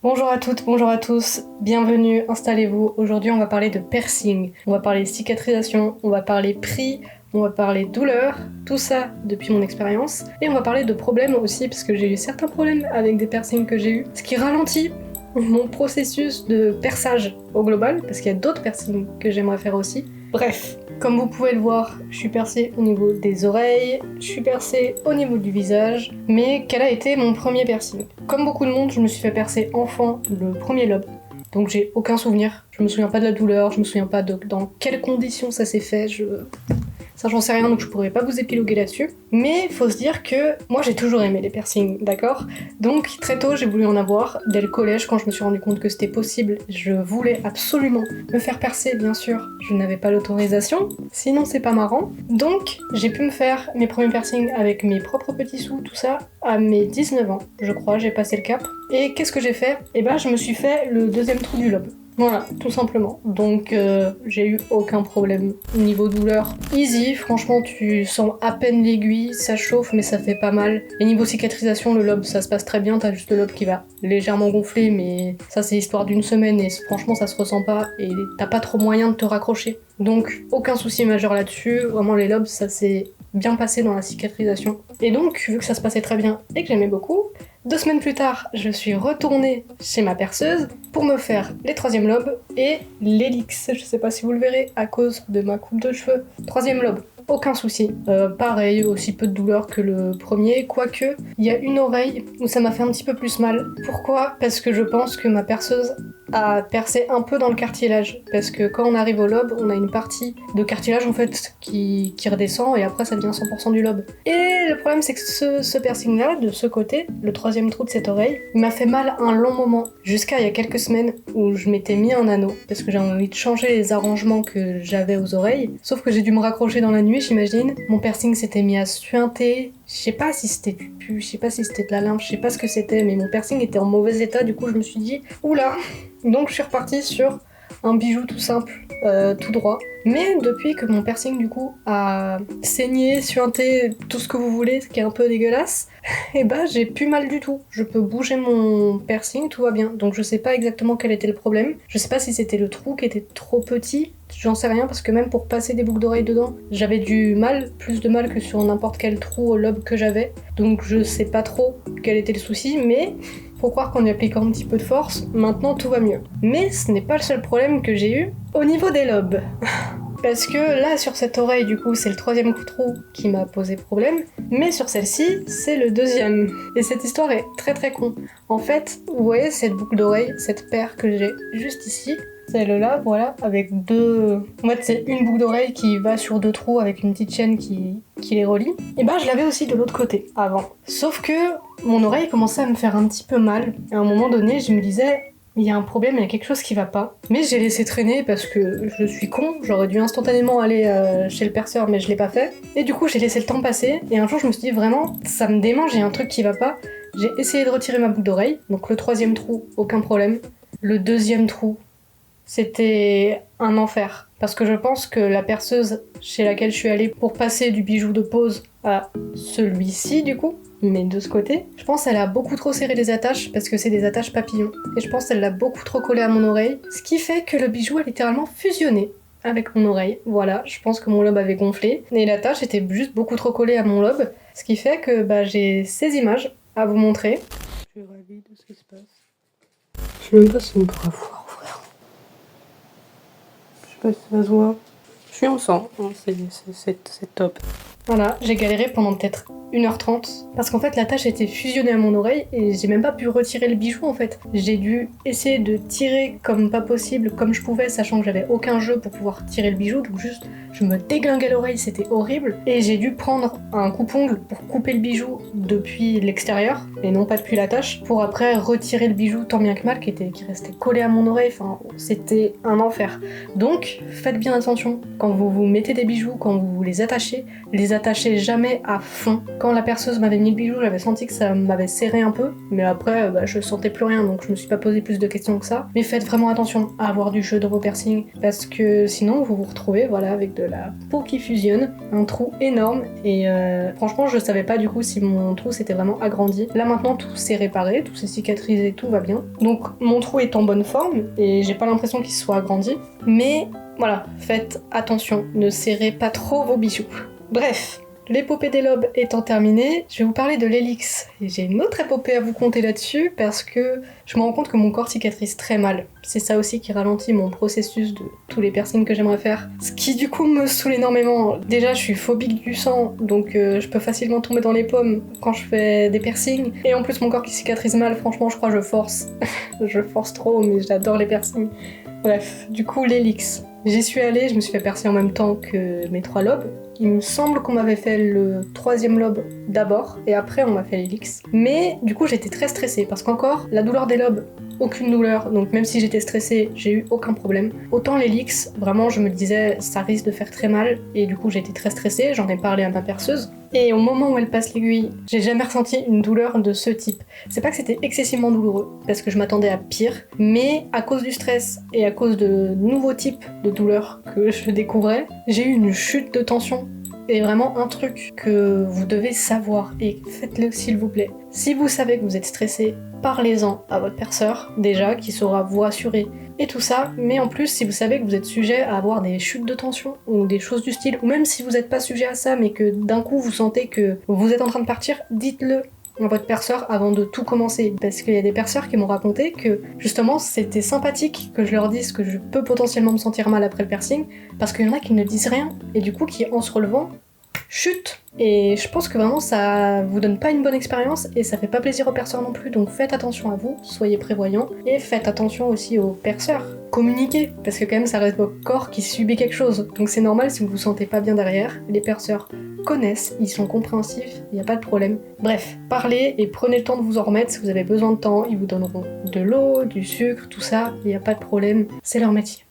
Bonjour à toutes, bonjour à tous, bienvenue, installez-vous. Aujourd'hui on va parler de piercing, on va parler cicatrisation, on va parler prix, on va parler douleur, tout ça depuis mon expérience. Et on va parler de problèmes aussi parce que j'ai eu certains problèmes avec des piercings que j'ai eu, ce qui ralentit mon processus de perçage au global, parce qu'il y a d'autres piercings que j'aimerais faire aussi. Bref, comme vous pouvez le voir, je suis percée au niveau des oreilles, je suis percée au niveau du visage, mais quel a été mon premier piercing? Comme beaucoup de monde, je me suis fait percer enfant le premier lobe, donc j'ai aucun souvenir. Je me souviens pas de la douleur, je me souviens pas de dans quelles conditions ça s'est fait, ça j'en sais rien donc je pourrais pas vous épiloguer là-dessus. Mais faut se dire que moi j'ai toujours aimé les piercings, d'accord? Donc très tôt j'ai voulu en avoir. Dès le collège, quand je me suis rendu compte que c'était possible, je voulais absolument me faire percer, bien sûr. Je n'avais pas l'autorisation, sinon c'est pas marrant. Donc j'ai pu me faire mes premiers piercings avec mes propres petits sous, tout ça, à mes 19 ans, je crois, j'ai passé le cap. Et qu'est-ce que j'ai fait? Eh ben je me suis fait le deuxième trou du lobe. Voilà, tout simplement. Donc j'ai eu aucun problème. Niveau douleur, easy, franchement tu sens à peine l'aiguille, ça chauffe mais ça fait pas mal. Et niveau cicatrisation, le lobe ça se passe très bien, t'as juste le lobe qui va légèrement gonfler mais ça c'est histoire d'une semaine et franchement ça se ressent pas et t'as pas trop moyen de te raccrocher. Donc aucun souci majeur là-dessus, vraiment les lobes ça s'est bien passé dans la cicatrisation. Et donc vu que ça se passait très bien et que j'aimais beaucoup, 2 semaines plus tard, je suis retournée chez ma perceuse pour me faire les troisièmes lobes et l'hélix. Je sais pas si vous le verrez à cause de ma coupe de cheveux. Troisième lobe, aucun souci. Pareil, aussi peu de douleur que le premier, quoique il y a une oreille où ça m'a fait un petit peu plus mal. Pourquoi? Parce que je pense que ma perceuse a percé un peu dans le cartilage. Parce que quand on arrive au lobe, on a une partie de cartilage en fait qui redescend et après ça devient 100% du lobe. Et le problème c'est que ce piercing là, de ce côté, le troisième trou de cette oreille, il m'a fait mal un long moment. Jusqu'à il y a quelques semaines où je m'étais mis un anneau parce que j'avais envie de changer les arrangements que j'avais aux oreilles. Sauf que j'ai dû me raccrocher dans la nuit, j'imagine. Mon piercing s'était mis à suinter. Je sais pas si c'était du pu, je sais pas si c'était de la lymphe, je sais pas ce que c'était, mais mon piercing était en mauvais état, du coup je me suis dit, oula. Donc je suis repartie sur un bijou tout simple, tout droit. Mais depuis que mon piercing du coup a saigné, suinté, tout ce que vous voulez, ce qui est un peu dégueulasse, et bah j'ai plus mal du tout. Je peux bouger mon piercing, tout va bien. Donc je sais pas exactement quel était le problème. Je sais pas si c'était le trou qui était trop petit. J'en sais rien parce que même pour passer des boucles d'oreilles dedans, j'avais du mal, plus de mal que sur n'importe quel trou au lobe que j'avais. Donc je sais pas trop quel était le souci, mais faut croire qu'en y appliquant un petit peu de force, maintenant tout va mieux. Mais ce n'est pas le seul problème que j'ai eu au niveau des lobes. Parce que là, sur cette oreille, du coup, c'est le troisième trou qui m'a posé problème, mais sur celle-ci, c'est le deuxième. Et cette histoire est très très con. En fait, vous voyez cette boucle d'oreille, cette paire que j'ai juste ici, celle-là, voilà, avec deux... En fait, c'est une boucle d'oreille qui va sur deux trous avec une petite chaîne qui les relie. Et ben, je l'avais aussi de l'autre côté, avant. Sauf que mon oreille commençait à me faire un petit peu mal. Et à un moment donné, je me disais... Il y a un problème, il y a quelque chose qui va pas. Mais j'ai laissé traîner parce que je suis con, j'aurais dû instantanément aller chez le perceur mais je l'ai pas fait. Et du coup j'ai laissé le temps passer et un jour je me suis dit vraiment ça me démange, il y a un truc qui va pas. J'ai essayé de retirer ma boucle d'oreille, donc le troisième trou, aucun problème. Le deuxième trou, c'était un enfer. Parce que je pense que la perceuse chez laquelle je suis allée pour passer du bijou de pose à celui-ci du coup, mais de ce côté, je pense qu'elle a beaucoup trop serré les attaches parce que c'est des attaches papillons. Et je pense qu'elle l'a beaucoup trop collé à mon oreille, ce qui fait que le bijou a littéralement fusionné avec mon oreille. Voilà, je pense que mon lobe avait gonflé et l'attache était juste beaucoup trop collée à mon lobe, ce qui fait que j'ai ces images à vous montrer. Je suis ravie de ce qui se passe. Je sais même pas si on pourra voir, frère. Je sais pas si ça se voit. Je suis en sang, c'est top. Voilà, j'ai galéré pendant peut-être 1h30 parce qu'en fait la tâche était fusionnée à mon oreille et j'ai même pas pu retirer le bijou en fait. J'ai dû essayer de tirer comme pas possible, comme je pouvais, sachant que j'avais aucun jeu pour pouvoir tirer le bijou, donc juste je me déglinguais l'oreille, c'était horrible. Et j'ai dû prendre un coupe-ongle pour couper le bijou depuis l'extérieur et non pas depuis la tâche, pour après retirer le bijou tant bien que mal qui restait collé à mon oreille, enfin c'était un enfer. Donc faites bien attention quand vous vous mettez des bijoux, quand vous les attachez j'attachais jamais à fond. Quand la perceuse m'avait mis le bijou, j'avais senti que ça m'avait serré un peu, mais après je sentais plus rien, donc je me suis pas posé plus de questions que ça. Mais faites vraiment attention à avoir du jeu dans vos piercings, parce que sinon vous vous retrouvez avec de la peau qui fusionne, un trou énorme, et franchement je savais pas du coup si mon trou s'était vraiment agrandi. Là maintenant tout s'est réparé, tout s'est cicatrisé, tout va bien. Donc mon trou est en bonne forme, et j'ai pas l'impression qu'il soit agrandi, mais voilà, faites attention, ne serrez pas trop vos bijoux. Bref, l'épopée des lobes étant terminée, je vais vous parler de l'hélix. Et j'ai une autre épopée à vous conter là-dessus parce que je me rends compte que mon corps cicatrise très mal. C'est ça aussi qui ralentit mon processus de tous les piercings que j'aimerais faire. Ce qui du coup me saoule énormément. Déjà, je suis phobique du sang, donc je peux facilement tomber dans les pommes quand je fais des piercings. Et en plus, mon corps qui cicatrise mal, franchement, je crois que je force. Je force trop, mais j'adore les piercings. Bref, du coup, l'hélix. J'y suis allée, je me suis fait percer en même temps que mes 3 lobes. Il me semble qu'on m'avait fait le 3e lobe d'abord, et après on m'a fait l'hélix. Mais du coup j'étais très stressée, parce qu'encore, la douleur des lobes, aucune douleur, donc même si j'étais stressée, j'ai eu aucun problème. Autant l'hélix, vraiment je me disais ça risque de faire très mal, et du coup j'étais très stressée, j'en ai parlé à ma perceuse. Et au moment où elle passe l'aiguille, j'ai jamais ressenti une douleur de ce type. C'est pas que c'était excessivement douloureux, parce que je m'attendais à pire, mais à cause du stress et à cause de nouveaux types de douleurs que je découvrais, j'ai eu une chute de tension. Et vraiment un truc que vous devez savoir, et faites-le s'il vous plaît. Si vous savez que vous êtes stressé, parlez-en à votre perceur, déjà, qui saura vous rassurer et tout ça, mais en plus, si vous savez que vous êtes sujet à avoir des chutes de tension, ou des choses du style, ou même si vous n'êtes pas sujet à ça, mais que d'un coup vous sentez que vous êtes en train de partir, dites-le à votre perceur avant de tout commencer. Parce qu'il y a des perceurs qui m'ont raconté que, justement, c'était sympathique que je leur dise que je peux potentiellement me sentir mal après le piercing, parce qu'il y en a qui ne disent rien, et du coup qui, en se relevant, chute. Et je pense que vraiment ça vous donne pas une bonne expérience et ça fait pas plaisir aux perceurs non plus, donc faites attention à vous, soyez prévoyants et faites attention aussi aux perceurs. Communiquez, parce que quand même ça reste votre corps qui subit quelque chose, donc c'est normal si vous vous sentez pas bien derrière. Les perceurs connaissent, ils sont compréhensifs, il n'y a pas de problème. Bref, parlez et prenez le temps de vous en remettre si vous avez besoin de temps, ils vous donneront de l'eau, du sucre, tout ça, il n'y a pas de problème, c'est leur métier.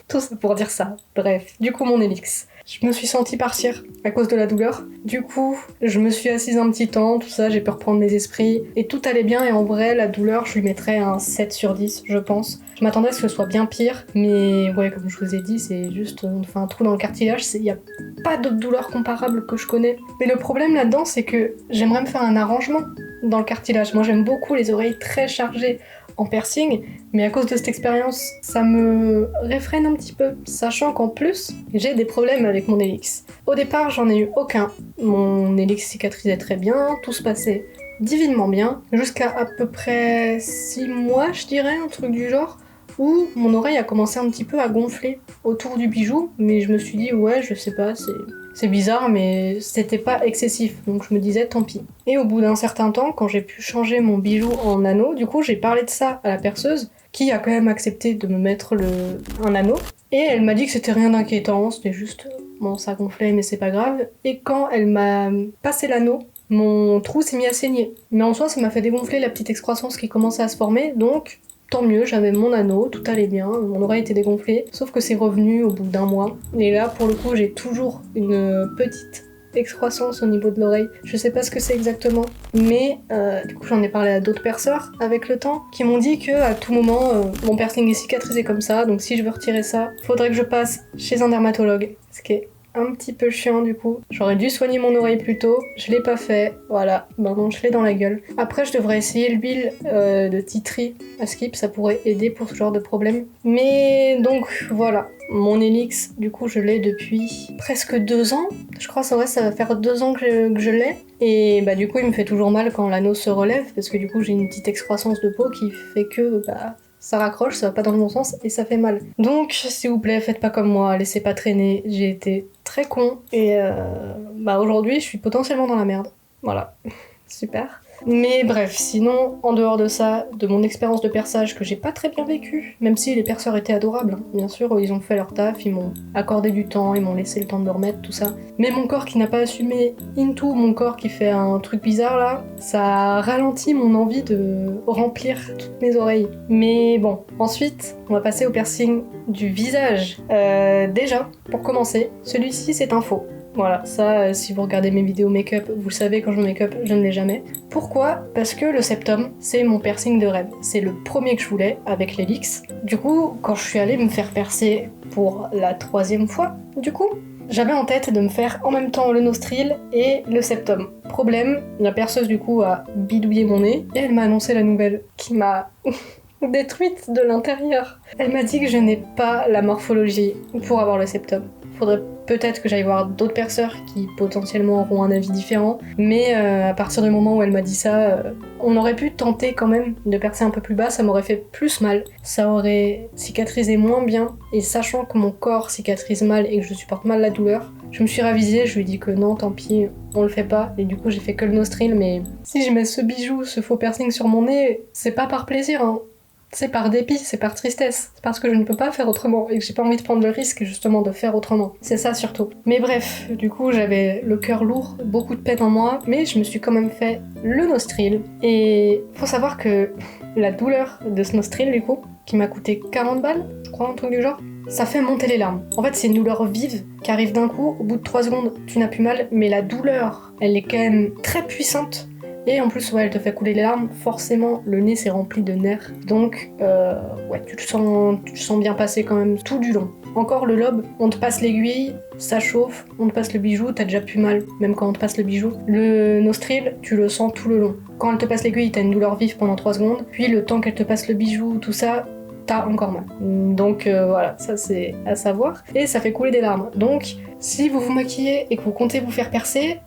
Tout ça pour dire ça. Bref, du coup mon hélix. Je me suis sentie partir à cause de la douleur. Du coup, je me suis assise un petit temps, tout ça, j'ai pu reprendre mes esprits. Et tout allait bien, et en vrai, la douleur, je lui mettrais un 7 sur 10, je pense. Je m'attendais à ce que ce soit bien pire, mais ouais, comme je vous ai dit, c'est juste, on fait un trou dans le cartilage, il n'y a pas d'autres douleurs comparables que je connais. Mais le problème là-dedans, c'est que j'aimerais me faire un arrangement dans le cartilage. Moi, j'aime beaucoup les oreilles très chargées en piercing, mais à cause de cette expérience, ça me réfrène un petit peu, sachant qu'en plus, j'ai des problèmes avec mon hélix. Au départ, j'en ai eu aucun. Mon hélix cicatrisait très bien, tout se passait divinement bien, jusqu'à à peu près 6 mois, je dirais, un truc du genre, où mon oreille a commencé un petit peu à gonfler autour du bijou, mais je me suis dit, ouais, je sais pas, c'est bizarre, mais c'était pas excessif, donc je me disais tant pis. Et au bout d'un certain temps, quand j'ai pu changer mon bijou en anneau, du coup j'ai parlé de ça à la perceuse, qui a quand même accepté de me mettre un anneau, et elle m'a dit que c'était rien d'inquiétant, c'était juste, bon ça gonflait mais c'est pas grave, et quand elle m'a passé l'anneau, mon trou s'est mis à saigner. Mais en soi ça m'a fait dégonfler la petite excroissance qui commençait à se former, donc tant mieux, j'avais mon anneau, tout allait bien, mon oreille était dégonflée, sauf que c'est revenu au bout d'1 mois. Et là, pour le coup, j'ai toujours une petite excroissance au niveau de l'oreille. Je sais pas ce que c'est exactement, mais du coup j'en ai parlé à d'autres perceurs avec le temps, qui m'ont dit que à tout moment, mon piercing est cicatrisé comme ça, donc si je veux retirer ça, faudrait que je passe chez un dermatologue, ce qui est un petit peu chiant du coup. J'aurais dû soigner mon oreille plus tôt, je l'ai pas fait, voilà, maintenant je l'ai dans la gueule. Après je devrais essayer l'huile de tea tree à Skip, ça pourrait aider pour ce genre de problème. Mais donc voilà, mon hélix, du coup je l'ai depuis presque 2 ans, je crois ça va faire 2 ans que je l'ai. Et bah du coup il me fait toujours mal quand l'anneau se relève, parce que du coup j'ai une petite excroissance de peau qui fait que ça raccroche, ça va pas dans le bon sens et ça fait mal. Donc, s'il vous plaît, faites pas comme moi, laissez pas traîner. J'ai été très con et aujourd'hui, je suis potentiellement dans la merde. Voilà, super. Mais bref, sinon, en dehors de ça, de mon expérience de perçage que j'ai pas très bien vécue, même si les perceurs étaient adorables, hein. Bien sûr, ils ont fait leur taf, ils m'ont accordé du temps, ils m'ont laissé le temps de me remettre, tout ça. Mais mon corps qui n'a pas assumé, into mon corps qui fait un truc bizarre là, ça ralentit mon envie de remplir toutes mes oreilles. Mais bon, ensuite, on va passer au piercing du visage. Déjà, pour commencer, celui-ci c'est un faux. Voilà, ça, si vous regardez mes vidéos make-up, vous le savez, quand je make-up, je ne l'ai jamais. Pourquoi? Parce que le septum, c'est mon piercing de rêve. C'est le premier que je voulais avec l'Helix. Du coup, quand je suis allée me faire percer pour la 3e fois, du coup, j'avais en tête de me faire en même temps le nostril et le septum. Problème, la perceuse du coup a bidouillé mon nez et elle m'a annoncé la nouvelle qui m'a détruite de l'intérieur. Elle m'a dit que je n'ai pas la morphologie pour avoir le septum. Faudrait peut-être que j'aille voir d'autres perceurs qui potentiellement auront un avis différent, mais à partir du moment où elle m'a dit ça, on aurait pu tenter quand même de percer un peu plus bas, ça m'aurait fait plus mal, ça aurait cicatrisé moins bien, et sachant que mon corps cicatrise mal et que je supporte mal la douleur, je me suis ravisée, je lui ai dit que non, tant pis, on le fait pas, et du coup j'ai fait que le nostril, mais si je mets ce bijou, ce faux piercing sur mon nez, c'est pas par plaisir, hein. C'est par dépit, c'est par tristesse, c'est parce que je ne peux pas faire autrement et que j'ai pas envie de prendre le risque justement de faire autrement. C'est ça surtout. Mais bref, du coup j'avais le cœur lourd, beaucoup de peine en moi, mais je me suis quand même fait le nostril. Et faut savoir que la douleur de ce nostril du coup, qui m'a coûté 40 balles, je crois, un truc du genre, ça fait monter les larmes. En fait, c'est une douleur vive qui arrive d'un coup, au bout de 3 secondes, tu n'as plus mal, mais la douleur, elle est quand même très puissante. Et en plus, ouais, elle te fait couler les larmes, forcément, le nez s'est rempli de nerfs. Donc, ouais, tu te sens bien passer quand même tout du long. Encore le lobe, on te passe l'aiguille, ça chauffe, on te passe le bijou, t'as déjà plus mal, même quand on te passe le bijou. Le nostril, tu le sens tout le long. Quand elle te passe l'aiguille, t'as une douleur vive pendant 3 secondes, puis le temps qu'elle te passe le bijou, tout ça, t'as encore mal. Donc voilà, ça c'est à savoir. Et ça fait couler des larmes. Donc, si vous vous maquillez et que vous comptez vous faire percer,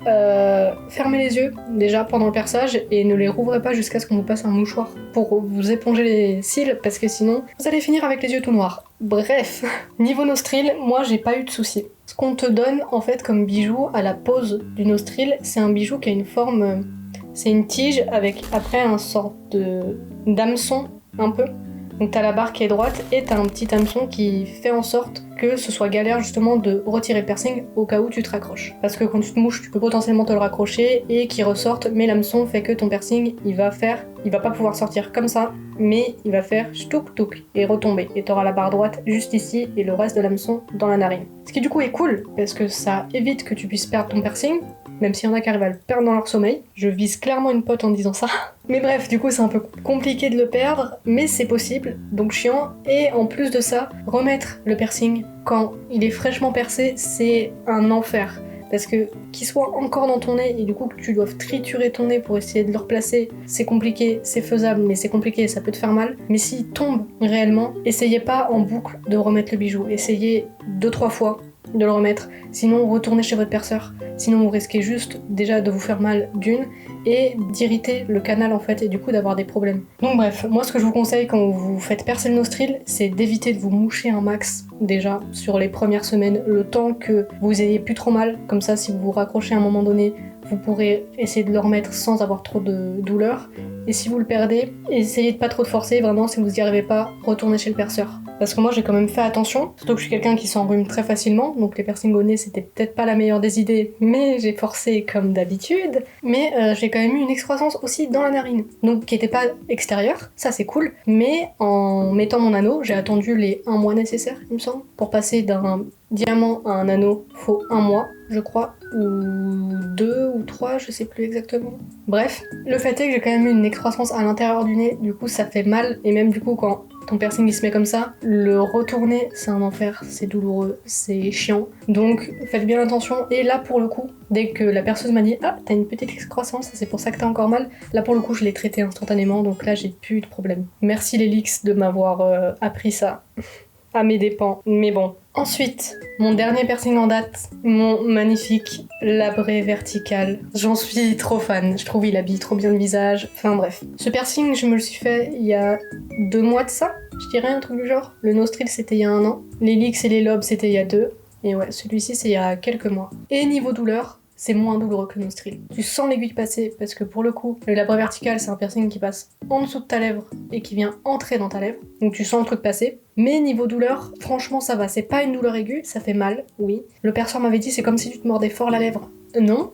fermez les yeux déjà pendant le perçage et ne les rouvrez pas jusqu'à ce qu'on vous passe un mouchoir pour vous éponger les cils, parce que sinon vous allez finir avec les yeux tout noirs. Bref, niveau nostril, moi j'ai pas eu de soucis. Ce qu'on te donne en fait comme bijou à la pose du nostril, c'est un bijou qui a une forme, c'est une tige avec après un sorte d'hameçon un peu. Donc t'as la barre qui est droite et t'as un petit hameçon qui fait en sorte que ce soit galère justement de retirer le piercing au cas où tu te raccroches. Parce que quand tu te mouches, tu peux potentiellement te le raccrocher et qu'il ressorte, mais l'hameçon fait que ton piercing, il va pas pouvoir sortir comme ça, mais il va faire ch'touk touk et retomber. Et t'auras la barre droite juste ici et le reste de l'hameçon dans la narine. Ce qui du coup est cool, parce que ça évite que tu puisses perdre ton piercing, même s'il y en a qui arrivent à le perdre dans leur sommeil. Je vise clairement une pote en disant ça. Mais bref, du coup c'est un peu compliqué de le perdre, mais c'est possible, donc chiant. Et en plus de ça, remettre le piercing quand il est fraîchement percé, c'est un enfer. Parce que qu'il soit encore dans ton nez et du coup que tu doives triturer ton nez pour essayer de le replacer, c'est compliqué, c'est faisable, mais c'est compliqué, ça peut te faire mal. Mais s'il tombe réellement, essayez pas en boucle de remettre le bijou. Essayez 2-3 fois de le remettre, sinon retournez chez votre perceur, sinon vous risquez juste déjà de vous faire mal d'une et d'irriter le canal en fait et du coup d'avoir des problèmes. Donc bref, moi ce que je vous conseille quand vous faites percer le nostril, c'est d'éviter de vous moucher un max déjà sur les premières semaines, le temps que vous ayez plus trop mal, comme ça si vous vous raccrochez à un moment donné, vous pourrez essayer de le remettre sans avoir trop de douleur. Et si vous le perdez, essayez de pas trop de forcer, vraiment si vous n'y arrivez pas, retournez chez le perceur. Parce que moi j'ai quand même fait attention, surtout que je suis quelqu'un qui s'enrhume très facilement, donc les piercings au nez c'était peut-être pas la meilleure des idées, mais j'ai forcé comme d'habitude. Mais j'ai quand même eu une excroissance aussi dans la narine, donc qui était pas extérieure, ça c'est cool, mais en mettant mon anneau, j'ai attendu les 1 mois nécessaires, il me semble, pour passer d'un diamant à un anneau, faut 1 mois, je crois, ou 2 ou 3, je sais plus exactement. Bref, le fait est que j'ai quand même eu une excroissance à l'intérieur du nez, du coup ça fait mal, et même du coup quand ton piercing il se met comme ça, le retourner c'est un enfer, c'est douloureux, c'est chiant. Donc faites bien attention. Et là pour le coup, dès que la perceuse m'a dit ah t'as une petite excroissance, c'est pour ça que t'as encore mal, là pour le coup je l'ai traité instantanément, donc là j'ai plus eu de problème. Merci l'Helix de m'avoir appris ça à mes dépens, mais bon. Ensuite, mon dernier piercing en date, mon magnifique labré vertical. J'en suis trop fan, je trouve il habille trop bien le visage, enfin bref. Ce piercing, je me le suis fait il y a 2 mois de ça, je dirais un truc du genre. Le nostril c'était il y a 1 an, l'hélix et les lobes c'était il y a 2, et ouais, celui-ci c'est il y a quelques mois. Et niveau douleur, c'est moins douloureux que le nostril. Tu sens l'aiguille passer parce que pour le coup, le labré vertical c'est un piercing qui passe en dessous de ta lèvre et qui vient entrer dans ta lèvre. Donc tu sens le truc passer. Mais niveau douleur, franchement ça va. C'est pas une douleur aiguë, ça fait mal, oui. Le perçeur m'avait dit c'est comme si tu te mordais fort la lèvre. Non.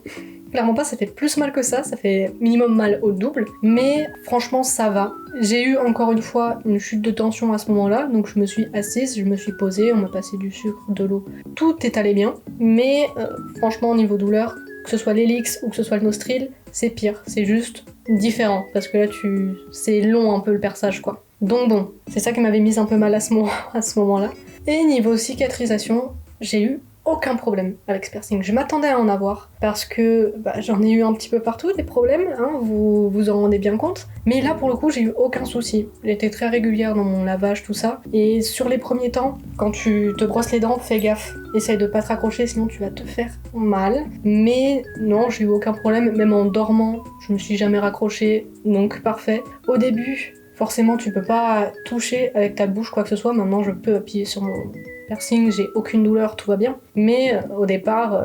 Clairement pas, ça fait plus mal que ça fait minimum mal au double, mais franchement ça va. J'ai eu encore une fois une chute de tension à ce moment-là, donc je me suis assise, je me suis posée, on m'a passé du sucre, de l'eau, tout est allé bien, mais franchement au niveau douleur, que ce soit l'Helix ou que ce soit le Nostril, c'est pire, c'est juste différent, parce que là c'est long un peu le perçage quoi. Donc bon, c'est ça qui m'avait mise un peu mal à ce moment-là. Et niveau cicatrisation, j'ai eu aucun problème avec ce piercing. Je m'attendais à en avoir parce que j'en ai eu un petit peu partout des problèmes, hein, vous vous en rendez bien compte. Mais là pour le coup j'ai eu aucun souci. J'étais très régulière dans mon lavage, tout ça. Et sur les premiers temps, quand tu te brosses les dents, fais gaffe. Essaye de pas te raccrocher sinon tu vas te faire mal. Mais non, j'ai eu aucun problème. Même en dormant, je me suis jamais raccrochée. Donc parfait. Au début, forcément tu peux pas toucher avec ta bouche quoi que ce soit. Maintenant je peux appuyer sur mon piercing, j'ai aucune douleur, tout va bien. Mais au départ,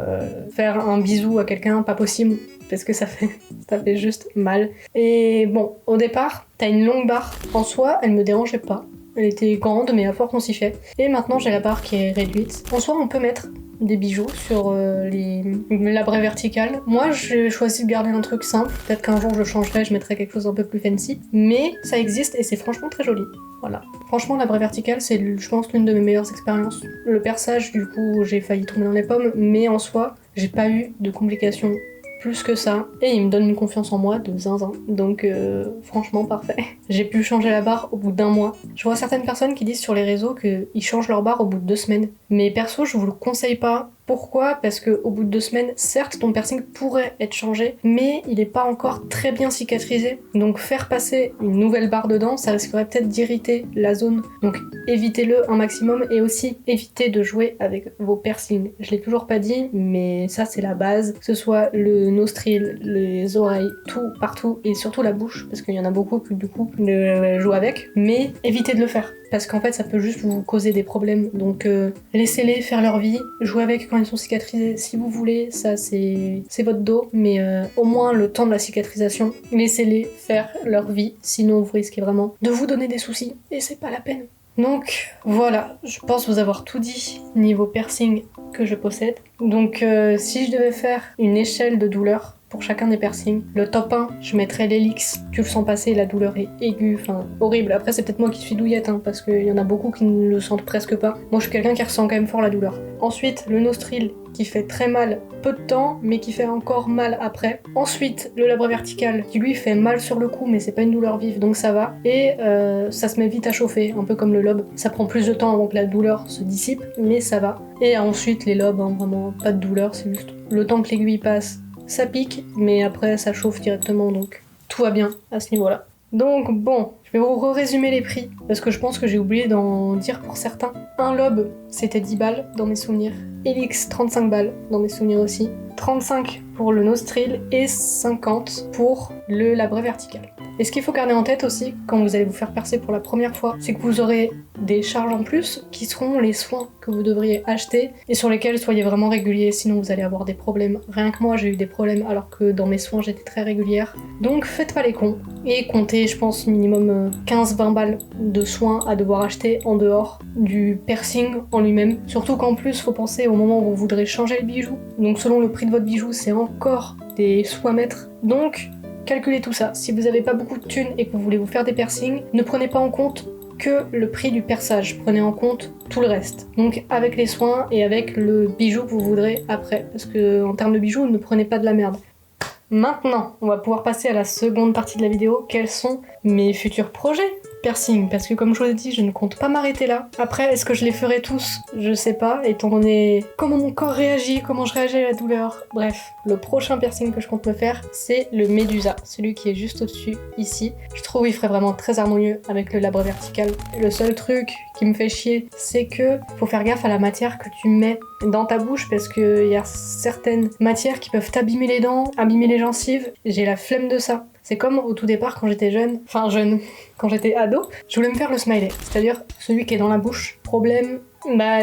faire un bisou à quelqu'un, pas possible, parce que ça fait juste mal. Et bon, au départ, t'as une longue barre. En soi, elle me dérangeait pas. Elle était grande, mais à force on s'y fait. Et maintenant j'ai la barre qui est réduite. En soi, on peut mettre des bijoux sur la braie verticale. Moi, j'ai choisi de garder un truc simple. Peut-être qu'un jour je changerai, je mettrai quelque chose d'un peu plus fancy. Mais ça existe et c'est franchement très joli. Voilà. Franchement, la braie verticale, c'est, je pense, l'une de mes meilleures expériences. Le perçage, du coup, j'ai failli tomber dans les pommes, mais en soi, j'ai pas eu de complications plus que ça, et il me donne une confiance en moi de zinzin, donc franchement parfait. J'ai pu changer la barre au bout d'1 mois. Je vois certaines personnes qui disent sur les réseaux qu'ils changent leur barre au bout de 2 semaines, mais perso je vous le conseille pas. Pourquoi ? Parce que au bout de 2 semaines, certes ton piercing pourrait être changé, mais il est pas encore très bien cicatrisé, donc faire passer une nouvelle barre dedans, ça risquerait peut-être d'irriter la zone, donc évitez-le un maximum, et aussi évitez de jouer avec vos piercings. Je l'ai toujours pas dit, mais ça c'est la base, que ce soit le nostril, les oreilles, tout, partout, et surtout la bouche, parce qu'il y en a beaucoup qui du coup le jouent avec, mais évitez de le faire. Parce qu'en fait ça peut juste vous causer des problèmes, donc laissez-les faire leur vie, jouez avec quand ils sont cicatrisés si vous voulez, ça c'est votre dos, mais au moins le temps de la cicatrisation, laissez-les faire leur vie, sinon vous risquez vraiment de vous donner des soucis, et c'est pas la peine. Donc voilà, je pense vous avoir tout dit niveau piercing que je possède. Donc si je devais faire une échelle de douleur pour chacun des piercings, le top 1, je mettrais l'Helix. Tu le sens passer, la douleur est aiguë, enfin horrible. Après c'est peut-être moi qui suis douillette, hein, parce qu'il y en a beaucoup qui ne le sentent presque pas. Moi je suis quelqu'un qui ressent quand même fort la douleur. Ensuite, le nostril, qui fait très mal peu de temps, mais qui fait encore mal après. Ensuite, le labré vertical, qui lui fait mal sur le coup, mais c'est pas une douleur vive, donc ça va. Et ça se met vite à chauffer, un peu comme le lobe. Ça prend plus de temps avant que la douleur se dissipe, mais ça va. Et ensuite, les lobes, hein, vraiment pas de douleur, c'est juste le temps que l'aiguille passe, ça pique, mais après ça chauffe directement, donc tout va bien à ce niveau-là. Donc bon, je vais vous résumer les prix, parce que je pense que j'ai oublié d'en dire pour certains. Un lobe, c'était 10 balles dans mes souvenirs. Helix, 35 balles dans mes souvenirs aussi. 35 pour le nostril et 50 pour le labré vertical. Et ce qu'il faut garder en tête aussi, quand vous allez vous faire percer pour la première fois, c'est que vous aurez des charges en plus qui seront les soins que vous devriez acheter et sur lesquels soyez vraiment réguliers, sinon vous allez avoir des problèmes. Rien que moi, j'ai eu des problèmes alors que dans mes soins, j'étais très régulière. Donc faites pas les cons et comptez, je pense, minimum 15-20 balles de soins à devoir acheter en dehors du piercing en lui-même. Surtout qu'en plus, faut penser au moment où vous voudrez changer le bijou. Donc selon le prix de votre bijou, c'est encore des sous à mettre. Donc calculez tout ça. Si vous n'avez pas beaucoup de thunes et que vous voulez vous faire des piercings, ne prenez pas en compte que le prix du perçage. Prenez en compte tout le reste. Donc avec les soins et avec le bijou que vous voudrez après. Parce que en termes de bijoux, ne prenez pas de la merde. Maintenant, on va pouvoir passer à la seconde partie de la vidéo. Quels sont mes futurs projets piercing, parce que comme je vous l'ai dit, je ne compte pas m'arrêter là. Après, est-ce que je les ferai tous ? Je sais pas, étant donné comment mon corps réagit, comment je réagis à la douleur. Bref, le prochain piercing que je compte me faire, c'est le Médusa, celui qui est juste au-dessus, ici. Je trouve qu'il ferait vraiment très harmonieux avec le labré vertical. Le seul truc qui me fait chier, c'est que faut faire gaffe à la matière que tu mets dans ta bouche, parce qu'il y a certaines matières qui peuvent t'abîmer les dents, abîmer les gencives. J'ai la flemme de ça. C'est comme au tout départ quand j'étais jeune, quand j'étais ado, je voulais me faire le smiley, c'est-à-dire celui qui est dans la bouche. Problème,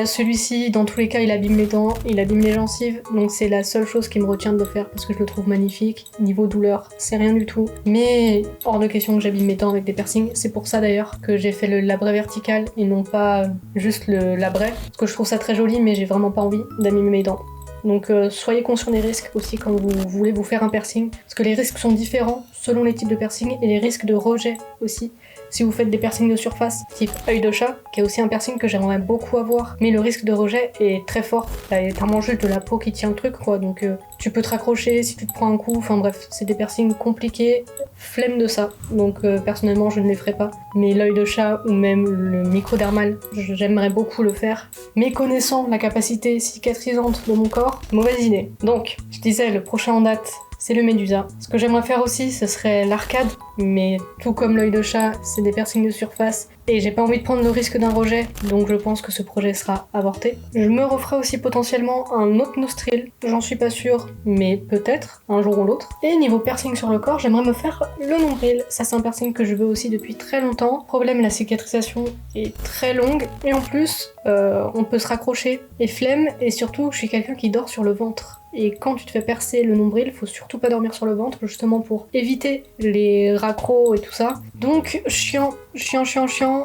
celui-ci, dans tous les cas, il abîme les dents, il abîme les gencives, donc c'est la seule chose qui me retient de le faire parce que je le trouve magnifique. Niveau douleur, c'est rien du tout, mais hors de question que j'abîme mes dents avec des piercings. C'est pour ça d'ailleurs que j'ai fait le labré vertical et non pas juste le labré, parce que je trouve ça très joli, mais j'ai vraiment pas envie d'abîmer mes dents. Donc soyez conscient des risques aussi quand vous voulez vous faire un piercing, parce que les risques sont différents selon les types de piercing et les risques de rejet aussi. Si vous faites des piercings de surface, type œil de chat, qui est aussi un piercing que j'aimerais beaucoup avoir, mais le risque de rejet est très fort. Il y a tellement juste de la peau qui tient le truc, quoi, donc tu peux te raccrocher si tu te prends un coup, enfin bref, c'est des piercings compliqués, flemme de ça, donc personnellement je ne les ferai pas. Mais l'œil de chat ou même le microdermal, j'aimerais beaucoup le faire. Mais connaissant la capacité cicatrisante de mon corps, mauvaise idée. Donc, je disais, le prochain en date, c'est le Médusa. Ce que j'aimerais faire aussi, ce serait l'arcade, mais tout comme l'œil de chat, c'est des piercings de surface, et j'ai pas envie de prendre le risque d'un rejet, donc je pense que ce projet sera avorté. Je me referai aussi potentiellement un autre nostril, j'en suis pas sûre, mais peut-être, un jour ou l'autre. Et niveau piercing sur le corps, j'aimerais me faire le nombril. Ça, c'est un piercing que je veux aussi depuis très longtemps. Problème, la cicatrisation est très longue, et en plus, on peut se raccrocher, et flemme, et surtout, je suis quelqu'un qui dort sur le ventre. Et quand tu te fais percer le nombril, faut surtout pas dormir sur le ventre, justement pour éviter les raccros et tout ça. Donc chiant,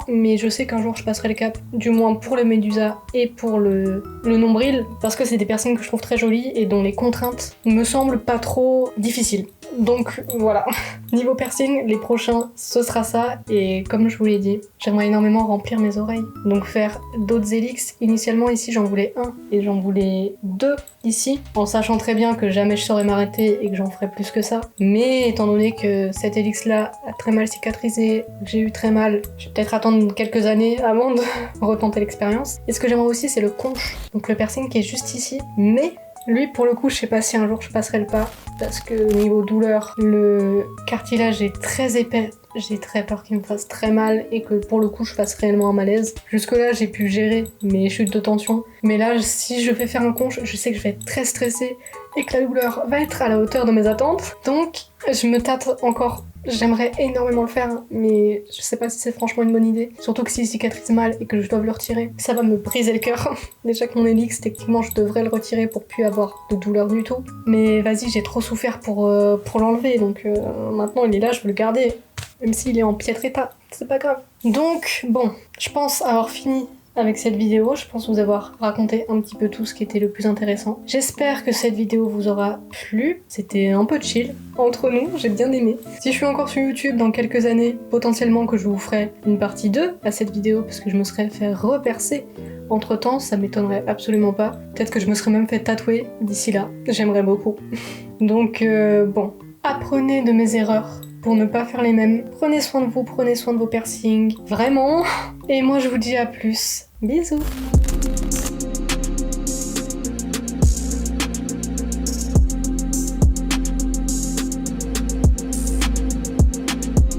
mais je sais qu'un jour je passerai le cap, du moins pour le Médusa et pour le nombril, parce que c'est des piercings que je trouve très jolies et dont les contraintes me semblent pas trop difficiles. Donc voilà, niveau piercing, les prochains, ce sera ça, et comme je vous l'ai dit, j'aimerais énormément remplir mes oreilles. Donc faire d'autres hélix. Initialement ici j'en voulais un, et j'en voulais deux ici, en sachant très bien que jamais je saurais m'arrêter et que j'en ferais plus que ça. Mais étant donné que cette hélix là a très mal cicatrisé, que j'ai eu très mal, je vais peut-être attendre quelques années avant de retenter l'expérience. Et ce que j'aimerais aussi, c'est le conche, donc le piercing qui est juste ici, mais lui, pour le coup, je sais pas si un jour je passerai le pas, parce que niveau douleur, le cartilage est très épais. J'ai très peur qu'il me fasse très mal et que pour le coup je fasse réellement un malaise. Jusque là j'ai pu gérer mes chutes de tension, mais là si je vais faire un conche, je sais que je vais être très stressée et que la douleur va être à la hauteur de mes attentes. Donc je me tâte encore. J'aimerais énormément le faire, mais je sais pas si c'est franchement une bonne idée. Surtout que s'il cicatrise mal et que je dois le retirer, ça va me briser le cœur. Déjà que mon hélix, techniquement, je devrais le retirer pour plus avoir de douleur du tout. Mais vas-y, j'ai trop souffert pour l'enlever, donc maintenant il est là, je veux le garder. Même s'il est en piètre état, c'est pas grave. Donc, bon, je pense avoir fini avec cette vidéo. Je pense vous avoir raconté un petit peu tout ce qui était le plus intéressant. J'espère que cette vidéo vous aura plu. C'était un peu chill entre nous, j'ai bien aimé. Si je suis encore sur YouTube dans quelques années, potentiellement que je vous ferai une partie 2 à cette vidéo parce que je me serais fait repercer. Entre temps, ça m'étonnerait absolument pas. Peut-être que je me serais même fait tatouer d'ici là. J'aimerais beaucoup. Donc, bon, apprenez de mes erreurs pour ne pas faire les mêmes. Prenez soin de vous, prenez soin de vos piercings, vraiment. Et moi je vous dis à plus. Bisous.